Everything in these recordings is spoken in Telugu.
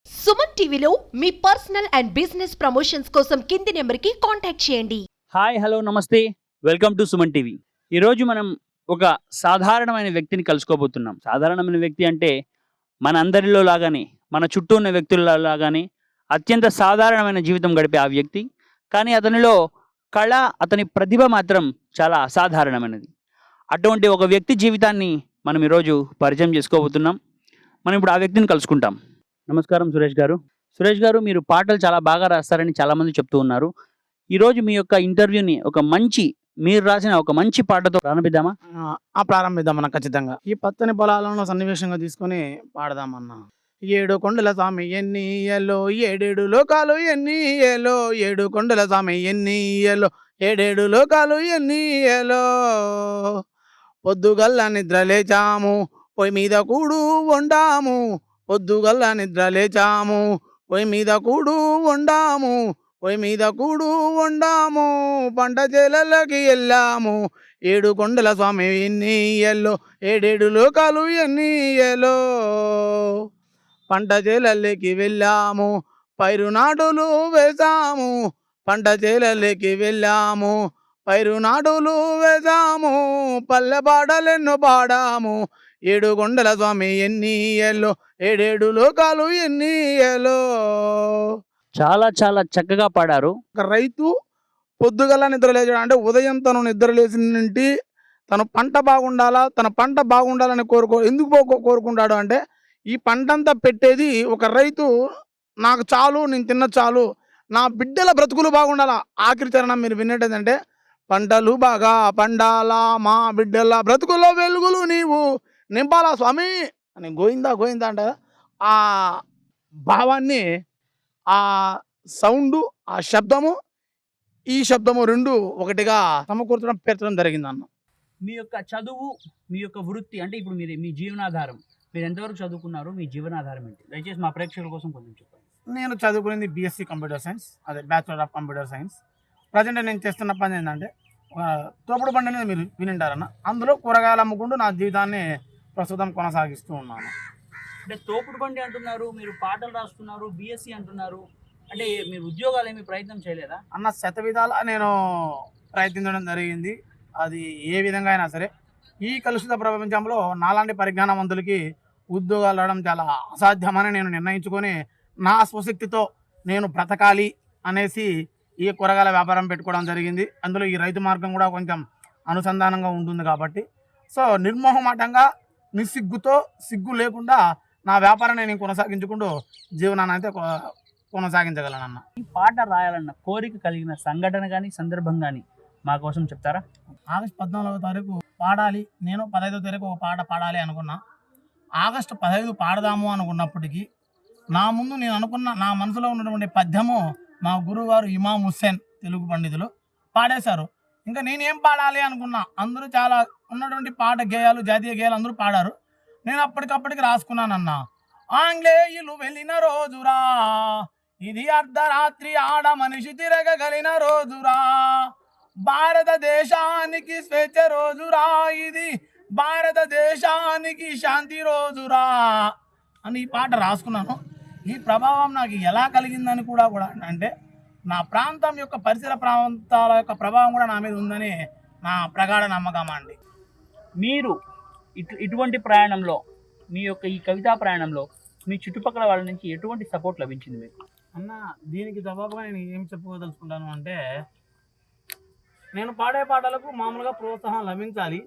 సుమన్ టీవీలో మీ పర్సనల్ అండ్ బిజినెస్ ప్రమోషన్స్ కోసం కింది నెంబర్కి కాంటాక్ట్ చేయండి. హాయ్ హలో నమస్తే వెల్కమ్ టు సుమన్ టీవీ. ఈరోజు మనం ఒక సాధారణమైన వ్యక్తిని కలుసుకోబోతున్నాం. సాధారణమైన వ్యక్తి అంటే మన అందరిలో లాగానే మన చుట్టూ ఉన్న వ్యక్తుల లాగానే అత్యంత సాధారణమైన జీవితం గడిపే ఆ వ్యక్తి. కానీ అతనిలో కళ, అతని ప్రతిభ మాత్రం చాలా అసాధారణమైనది. అటువంటి ఒక వ్యక్తి జీవితాన్ని మనం ఈరోజు పరిచయం చేసుకోబోతున్నాం. మనం ఇప్పుడు ఆ వ్యక్తిని కలుసుకుంటాం. నమస్కారం సురేష్ గారు. సురేష్ గారు, మీరు పాటలు చాలా బాగా రాస్తారని చాలామంది చెప్తూ ఉన్నారు. ఈరోజు మీ యొక్క ఇంటర్వ్యూని మీరు రాసిన ఒక మంచి పాటతో ప్రారంభిద్దామా? ప్రారంభిద్దామన్న ఖచ్చితంగా. ఈ పచ్చని పొలాలను సన్నివేశంగా తీసుకొని పాడదామన్నా. 7 కొండల స్వామి ఎన్నియలో 7 లోకాలు ఎన్నియలో 7 కొండల స్వామి ఎన్నియలో 7 లోకాలు ఎన్నియలో పొద్దుగల్ల నిద్ర లేచాము పొయ్యి మీద కూడు వండాము పొద్దుగల్ల నిద్ర లేచాము పొయ్యి మీద కూడు వండాము పొయ్యి మీద కూడు వండాము పంట చేలకి వెళ్ళాము 7 కొండల స్వామి ఎన్నియలో 7 లోకాలు ఎన్నియలో పంట చేలకి వెళ్ళాము పైరు నాటులు వేసాము పంట చేలకి వెళ్ళాము పైరు నాటులు వేసాము పల్లె పాటలెన్నో పాడాము 7 కొండల స్వామి ఎన్నియలో 7 లోకాలు ఎన్నియలో. చాలా చాలా చక్కగా పాడారు. ఒక రైతు పొద్దుగల నిద్ర లేచాడు అంటే ఉదయం తను నిద్ర లేచిన నుండి తన పంట బాగుండాలా, తన పంట బాగుండాలని ఎందుకు కోరుకుంటాడు అంటే ఈ పంటంతా పెట్టేది ఒక రైతు. నాకు చాలు, నేను తిన్న చాలు, నా బిడ్డల బ్రతుకులు బాగుండాలా. ఆఖరి చరణం మీరు వినేటంటే పంటలు బాగా పండాలా, మా బిడ్డల బ్రతుకుల్లో వెలుగులు నీవు నింపాలా స్వామి అని గోయిందా గోయిందా అంట. ఆ భావాన్ని, ఆ సౌండు, ఆ శబ్దము, ఈ శబ్దము రెండు ఒకటిగా సమకూర్చడం పేర్చడం జరిగిందన్న. మీ యొక్క చదువు, మీ యొక్క వృత్తి అంటే ఇప్పుడు మీ జీవనాధారం, మీరు ఎంతవరకు చదువుకున్నారు, మీ జీవనాధారం ఏంటి? దయచేసి మా ప్రేక్షకుల కోసం కొంచెం చెప్పండి. నేను చదువుకునేది బీఎస్సీ కంప్యూటర్ సైన్స్, అదే bachelor of computer science. Present నేను చేస్తున్న పని ఏంటంటే తోపుడు బండి అనేది మీరు వినింటారన్న. అందులో కూరగాయలు అమ్ముకుంటూ నా జీవితాన్ని ప్రస్తుతం కొనసాగిస్తూ ఉన్నాను. అంటే తోపుడు బండి అంటున్నారు, మీరు పాటలు రాస్తున్నారు, బీఎస్సీ అంటున్నారు, అంటే మీరు ఉద్యోగాలు ఏమి ప్రయత్నం చేయలేదా? అన్న శతవిధాల నేను ప్రయత్నించడం జరిగింది. అది ఏ విధంగా అయినా సరే ఈ కలుషిత ప్రపంచంలో నాలాంటి పరిజ్ఞానవంతులకి ఉద్యోగాలు రావడం చాలా అసాధ్యమని నేను నిర్ణయించుకొని నా స్వశక్తితో నేను బ్రతకాలి అనేసి ఈ కూరగాయల వ్యాపారం పెట్టుకోవడం జరిగింది. అందులో ఈ రైతు మార్గం కూడా కొంచెం అనుసంధానంగా ఉంటుంది కాబట్టి సో నిర్మోహమాటంగా, నిస్సిగ్గుతో, సిగ్గు లేకుండా నా వ్యాపారాన్ని నేను కొనసాగించుకుంటూ జీవనాన్ని అయితే కొనసాగించగలనన్న. ఈ పాట రాయాలన్న కోరిక కలిగిన సంఘటన కానీ, సందర్భం కానీ మా కోసం చెప్తారా? ఆగస్టు 14వ తారీఖు పాడాలి, నేను 15వ తారీఖు ఒక పాట పాడాలి అనుకున్నా. ఆగస్టు 15 పాడదాము అనుకున్నప్పటికీ నా ముందు నేను అనుకున్న నా మనసులో ఉన్నటువంటి పద్యము మా గురువుగారు ఇమాం హుస్సేన్ తెలుగు పండితులు పాడేశారు. ఇంకా నేనేం పాడాలి అనుకున్నా. అందరూ చాలా ఉన్నటువంటి పాట గేయాలు, జాతీయ గేయాలు అందరూ పాడారు. నేను అప్పటికప్పటికి రాసుకున్నానన్నా. ఆంగ్లేయులు వెళ్ళిన రోజురా, ఇది అర్ధరాత్రి ఆడ మనిషి తిరగగలిగిన రోజురా, భారతదేశానికి స్వేచ్ఛ రోజురా, ఇది భారతదేశానికి శాంతి రోజురా అని ఈ పాట రాసుకున్నాను. ఈ ప్రభావం నాకు ఎలా కలిగిందని కూడా అంటే నా ప్రాంతం యొక్క పరిసర ప్రాంతాల యొక్క ప్రభావం కూడా నా మీద ఉందని నా ప్రగాఢ నమ్మకం అండి. మీరు ఇటువంటి ప్రయాణంలో, మీ యొక్క ఈ కవితా ప్రయాణంలో మీ చుట్టుపక్కల వాళ్ళ నుంచి ఎటువంటి సపోర్ట్ లభించింది మీకు? అన్న, దీనికి జవాబుగా నేను ఏం చెప్పుకోదలుచుకుంటాను అంటే నేను పాడే పాటలకు మామూలుగా ప్రోత్సాహం లభించాలి.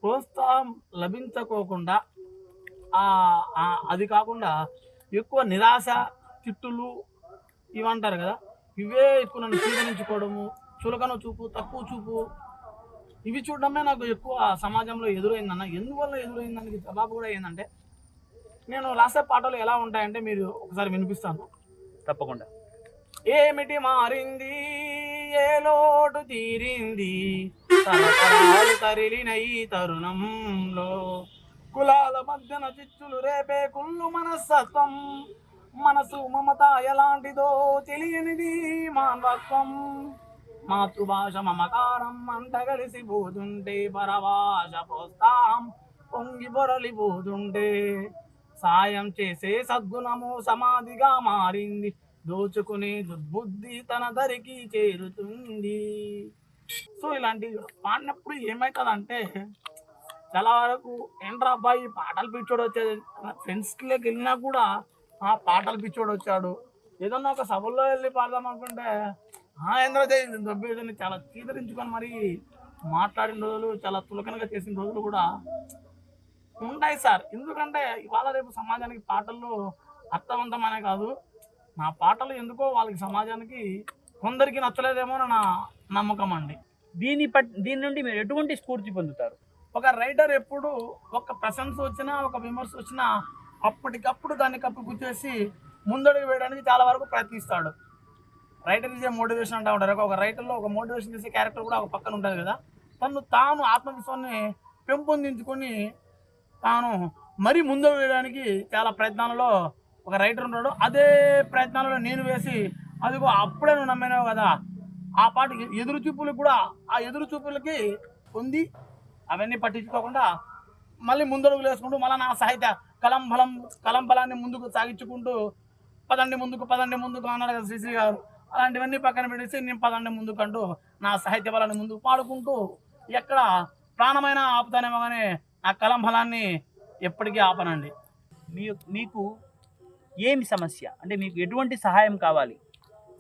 ప్రోత్సాహం లభించకోకుండా అది కాకుండా ఎక్కువ నిరాశ, తిట్టులు ఇవంటారు కదా, ఇవే ఎక్కువ నన్ను స్వీకరించుకోవడము, చులకన చూపు, తక్కువ చూపు, ఇవి చూడడమే నాకు ఎక్కువ సమాజంలో ఎదురైందన్న. ఎందువల్ల ఎదురైందానికి జవాబు కూడా ఏంటంటే నేను రాసే పాటలు ఎలా ఉంటాయంటే మీరు ఒకసారి వినిపిస్తాను. తప్పకుండా. ఏమిటి మారింది, ఏ లోటు తీరింది, తరతరాలు తరిలిన ఈ తరుణంలో, కులాల మధ్యన చిచ్చులు రేపే కుళ్ళు మనస్తత్వం, మనసు మమత ఎలాంటిదో తెలియనిది మానవత్వం, మాతృభాష మమకారం అంత కలిసి పోతుంటే, పరభాష ప్రోత్సాహం పొంగి పొరలిపోతుంటే, సాయం చేసే సద్గుణము సమాధిగా మారింది, దోచుకునే దుర్బుద్ధి తన దరికి చేరుతుంది. సో ఇలాంటి పాడినప్పుడు ఏమవుతుందంటే చాలా వరకు ఏంట్రా అబ్బాయి ఈ పాటలు పిచ్చోడు వచ్చేది, ఫ్రెండ్స్కి వెళ్ళినా కూడా ఆ పాటలు పిచ్చోడు వచ్చాడు, ఏదన్నా ఒక సభల్లో వెళ్ళి పాడదాం అనుకుంటే ఏంద్ర దొబ్బేదని చాలా చీదరించుకొని మరి మాట్లాడిన రోజులు, చాలా తులకనగా చేసిన రోజులు కూడా ఉంటాయి సార్. ఎందుకంటే ఇవాళ రేపు సమాజానికి పాటలు అర్థవంతమనే కాదు, నా పాటలు ఎందుకో వాళ్ళకి సమాజానికి కొందరికి నచ్చలేదేమో అని నా నమ్మకం అండి. దీని నుండి మీరు ఎటువంటి స్ఫూర్తి పొందుతారు? ఒక రైటర్ ఎప్పుడు ఒక ప్రశంస వచ్చినా ఒక విమర్శ వచ్చినా అప్పటికప్పుడు దాన్ని కప్పిపుచ్చేసి ముందడుగు వేయడానికి చాలా వరకు ప్రయత్నిస్తాడు. రైటర్ ఇస్ ఏ మోటివేషన్ అంటూ ఉంటారు. ఒక రైటర్లో ఒక మోటివేషన్ చేసే క్యారెక్టర్ కూడా ఒక పక్కన ఉంటుంది కదా. తాను ఆత్మవిశ్వాసాన్ని పెంపొందించుకొని తాను మరీ ముందడుగు వేయడానికి చాలా ప్రయత్నాలలో ఒక రైటర్ ఉన్నాడు. అదే ప్రయత్నాలలో నేను వేసి అదిగో అప్పుడే నువ్వు నమ్మినావు కదా, ఆ పాటకి ఎదురు చూపులకు కూడా ఆ ఎదురు చూపులకి పొంది అవన్నీ పట్టించుకోకుండా మళ్ళీ ముందడుగులు వేసుకుంటూ మళ్ళీ నా సాహిత్య కలం బలాన్ని ముందుకు సాగించుకుంటూ పదండి ముందుకు అన్నాడు కదా శ్రీశ్రీ గారు. అలాంటివన్నీ పక్కన పెట్టేసి నేను పదండి ముందుకు అంటూ నా సాహిత్య బలాన్ని ముందుకు పాడుకుంటూ ఎక్కడ ప్రాణమైన ఆపుతానేమో కానీ నా కలం బలాన్ని ఎప్పటికీ ఆపనండి. మీకు ఏమి సమస్య అంటే మీకు ఎటువంటి సహాయం కావాలి?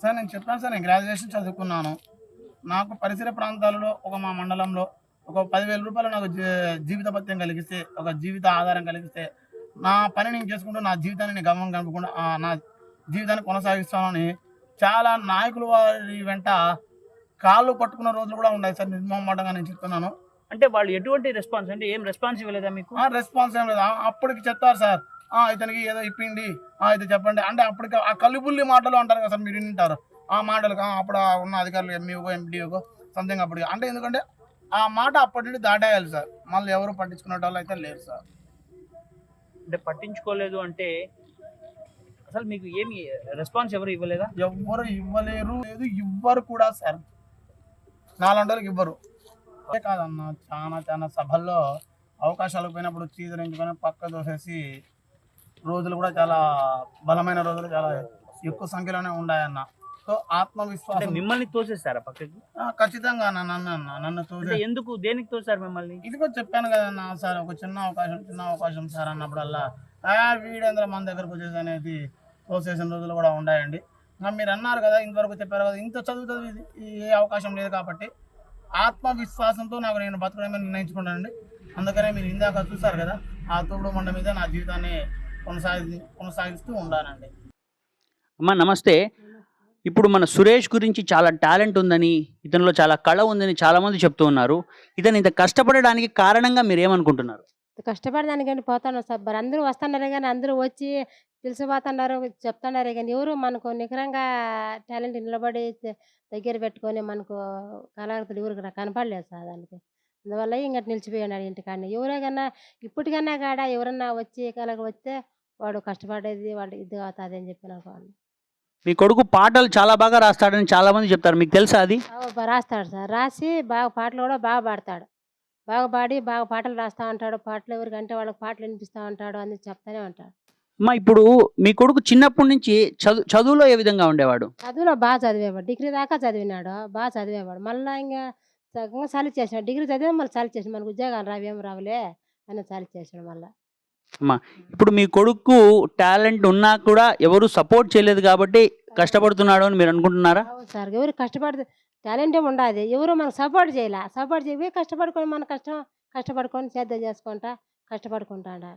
సార్ నేను చెప్పాను సార్, నేను గ్రాడ్యుయేషన్ చదువుకున్నాను. నాకు పరిసర ప్రాంతాలలో మా మండలంలో ఒక 10,000 రూపాయలు నాకు జీవిత భత్యం కలిగిస్తే, ఒక జీవిత ఆధారం కలిగిస్తే నా పని నేను చేసుకుంటూ నా జీవితాన్ని నేను గమనం కనుకుండా నా జీవితాన్ని కొనసాగిస్తానని చాలా నాయకులు వారి వెంట కాళ్ళు పట్టుకున్న రోజులు కూడా ఉన్నాయి సార్. నిర్మమాటంగా నేను చెప్తున్నాను. అంటే వాళ్ళు ఎటువంటి రెస్పాన్స్, అంటే ఏం రెస్పాన్స్ ఇవ్వలేదా మీకు? రెస్పాన్స్ ఏం లేదు. అప్పటికి చెప్తారు సార్, ఇతనికి ఏదో ఇప్పిండి, అయితే చెప్పండి అంటే అప్పటికి ఆ కలుబుల్లి మాటలు అంటారు కదా సార్, మీరు వింటారు ఆ మాటలు. అప్పుడు ఉన్న అధికారులు ఎంఈఓకో ఎంపీడీఓకో సంథింగ్ అప్పటికి అంటే ఎందుకంటే ఆ మాట అప్పటి నుండి దాటేయాలి సార్. మళ్ళీ ఎవరు పట్టించుకునే వాళ్ళు అయితే లేరు సార్. అంటే పట్టించుకోలేదు అంటే అసలు మీకు ఏమి రెస్పాన్స్ ఎవరు ఇవ్వలేదా? ఎవ్వరు ఇవ్వలేరు, లేదు ఇవ్వరు కూడా సార్. నాలాంటి వాళ్ళకి ఇవ్వరు. అదే కాదన్న, చాలా సభల్లో అవకాశాలు పోయినప్పుడు చీదరించుకొని పక్క దోసేసి రోజులు కూడా చాలా బలమైన రోజులు చాలా ఎక్కువ సంఖ్యలోనే ఉన్నాయన్న. సో ఆత్మవిశ్వాసం మిమ్మల్ని తోసేస్తారా పక్కకి? ఖచ్చితంగా నన్ను తోసే. ఎందుకు, దేనికి తోసారు మిమ్మల్ని? ఇదిగో చెప్పాను కదన్నా సార్, ఒక చిన్న అవకాశం సార్ అన్నప్పుడల్లా వీడేంద్ర మన దగ్గరకు వచ్చేసి అనేది తోసేసిన రోజులు కూడా ఉన్నాయండి. ఇంకా మీరు అన్నారు కదా, ఇంతవరకు చెప్పారు కదా, ఇంత చదువుతుంది ఏ అవకాశం లేదు కాబట్టి ఆత్మవిశ్వాసంతో నేను బతకడమే నిర్ణయించుకుంటానండి. అందుకనే మీరు ఇందాక చూసారు కదా, ఆ తోడు మండ మీద నా జీవితాన్ని కొనసాగిస్తూ ఉండాలండి. అమ్మా నమస్తే. ఇప్పుడు మన సురేష్ గురించి చాలా టాలెంట్ ఉందని, ఇతనిలో చాలా కళ ఉందని చాలామంది చెప్తూ ఉన్నారు. ఇతను ఇంత కష్టపడడానికి కారణంగా మీరు ఏమనుకుంటున్నారు? కష్టపడదానికని పోతాను సార్, అందరూ వస్తున్నారు కానీ అందరూ వచ్చి తెలిసిపోతున్నారు చెప్తున్నారు కానీ ఎవరు మనకు నికరంగా టాలెంట్ నిలబడి దగ్గర పెట్టుకొని మనకు కళాకారులు ఎవరు కనపడలేదు సార్. దానికి అందువల్ల ఇంకా నిలిచిపోయినాడు ఇంటికాడని. ఎవరో కన్నా ఇప్పటికన్నా కాడ ఎవరన్నా వచ్చి కళకు వస్తే వాడు కష్టపడేది వాడు ఇది అవుతుంది అని చెప్పి అనుకోండి. మీ కొడుకు పాటలు చాలా బాగా రాస్తాడని చాలా మంది చెప్తారు, మీకు తెలుసా అది? రాస్తాడు సార్, రాసి బాగా పాటలు కూడా బాగా పాడతాడు. బాగా పాడి బాగా పాటలు రాస్తూ ఉంటాడు. పాటలు ఎవరికంటే వాళ్ళకి పాటలు వినిపిస్తూ ఉంటాడు అని చెప్తానే ఉంటాడు. అమ్మా ఇప్పుడు మీ కొడుకు చిన్నప్పటి నుంచి చదువులో ఏ విధంగా ఉండేవాడు? చదువులో బాగా చదివేవాడు, డిగ్రీ దాకా చదివినాడు, బాగా చదివేవాడు. మళ్ళీ ఇంకా సగంగా చలి చేసినాడు. డిగ్రీ చదివా మళ్ళీ చలి చేసి మనకు ఉద్యోగాలు రావేం రావులే అని చలి చేసాడు మళ్ళీ. అమ్మా ఇప్పుడు మీ కొడుకు టాలెంట్ ఉన్నా కూడా ఎవరు సపోర్ట్ చేయలేదు కాబట్టి కష్టపడుతున్నాడు అని మీరు అనుకుంటున్నారా? అవును సార్, ఎవరు కష్టపడితే టాలెంట్ ఏమి ఉండదు, ఎవరు మనకు సపోర్ట్ చేయలే. సపోర్ట్ చేయి కష్టపడుకొని మన కష్టపడుకొని సేద్యం చేసుకుంటా కష్టపడుకుంటాడు.